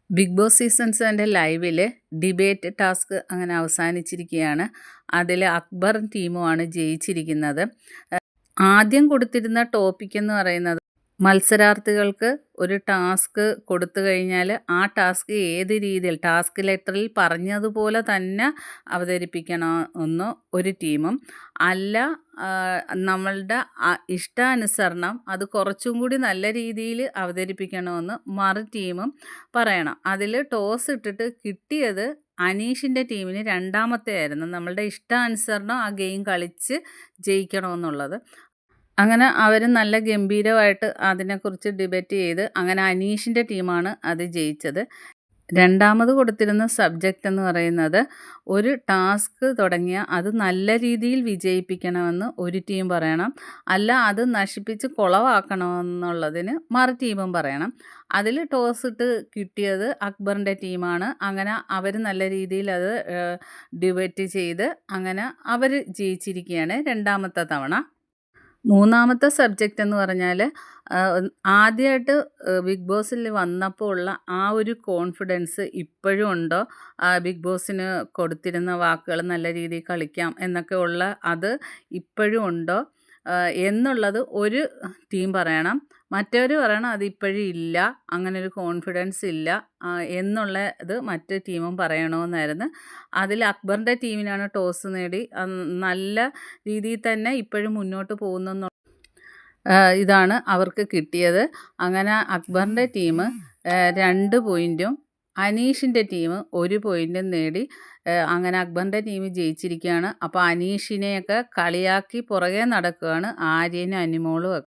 Big boss season 7 ലൈവിൽ debate task അങ്ങനെ അവസാനിച്ചിരിക്കുകയാണ്. അതിൽ അക്ബറും ടീമുമാണ് ജയിച്ചിരിക്കുന്നത്. ആദ്യം കൊടുത്തിരുന്ന ടോപ്പിക് എന്ന് പറയുന്നത് മത്സരാർത്ഥികൾക്ക് ഒരു ടാസ്ക് കൊടുത്തു കഴിഞ്ഞാൽ ആ ടാസ്ക് ഏത് രീതിയിൽ ടാസ്ക് ലെറ്ററിൽ പറഞ്ഞതുപോലെ തന്നെ അവതരിപ്പിക്കണമെന്ന് ഒരു ടീമും, അല്ല നമ്മളുടെ ഇഷ്ടാനുസരണം അത് കുറച്ചും കൂടി നല്ല രീതിയിൽ അവതരിപ്പിക്കണമെന്ന് മറു ടീമും പറയണം. അതിൽ ടോസ് ഇട്ടിട്ട് കിട്ടിയത് അനീഷിൻ്റെ ടീമിന് രണ്ടാമത്തെ ആയിരുന്നു. നമ്മളുടെ ഇഷ്ടാനുസരണം ആ ഗെയിം കളിച്ച് ജയിക്കണമെന്നുള്ളത്. അങ്ങനെ അവർ നല്ല ഗംഭീരമായിട്ട് അതിനെക്കുറിച്ച് ഡിബേറ്റ് ചെയ്ത് അങ്ങനെ അനീഷിൻ്റെ ടീമാണ് അത് ജയിച്ചത്. രണ്ടാമത് കൊടുത്തിരുന്ന സബ്ജക്റ്റ് എന്ന് പറയുന്നത് ഒരു ടാസ്ക് തുടങ്ങിയാൽ അത് നല്ല രീതിയിൽ വിജയിപ്പിക്കണമെന്ന് ഒരു ടീം പറയണം, അല്ല അത് നശിപ്പിച്ച് കുളവാക്കണമെന്നുള്ളതിന് മറു ടീമും പറയണം. അതിൽ ടോസ് ഇട്ട് കിട്ടിയത് അക്ബറിൻ്റെ ടീമാണ്. അങ്ങനെ അവർ നല്ല രീതിയിൽ അത് ഡിബേറ്റ് ചെയ്ത് അങ്ങനെ അവർ ജയിച്ചിരിക്കുകയാണ് രണ്ടാമത്തെ തവണ. മൂന്നാമത്തെ സബ്ജക്റ്റ് എന്ന് പറഞ്ഞാൽ ആദ്യമായിട്ട് ബിഗ് ബോസിൽ വന്നപ്പോൾ ഉള്ള ആ ഒരു കോൺഫിഡൻസ് ഇപ്പോഴും ഉണ്ടോ? ബിഗ് ബോസിന് കൊടുത്തിരുന്ന വാക്കുകൾ നല്ല രീതിയിൽ കളിക്കാം എന്നൊക്കെ ഉള്ള അത് ഇപ്പോഴും ഉണ്ടോ എന്നുള്ളത് ഒരു ടീം പറയണം. മറ്റവർ പറയണം അതിപ്പോഴും ഇല്ല, അങ്ങനൊരു കോൺഫിഡൻസ് ഇല്ല എന്നുള്ളത് മറ്റു ടീമും പറയണമെന്നായിരുന്നു. അതിൽ അക്ബറിൻ്റെ ടീമിനാണ് ടോസ് നേടി നല്ല രീതിയിൽ തന്നെ ഇപ്പോഴും മുന്നോട്ട് പോകുന്നെന്നുള്ള ഇതാണ് അവർക്ക് കിട്ടിയത്. അങ്ങനെ അക്ബറിൻ്റെ ടീം 2 പോയിൻറ്റും അനീഷിൻ്റെ ടീം 1 പോയിൻറ്റും നേടി. അങ്ങനെ അക്ബറിൻ്റെ ടീം ജയിച്ചിരിക്കുകയാണ്. അപ്പോൾ അനീഷിനെയൊക്കെ കളിയാക്കി പുറകെ നടക്കുകയാണ് ആര്യനും അനുമോളും ഒക്കെ.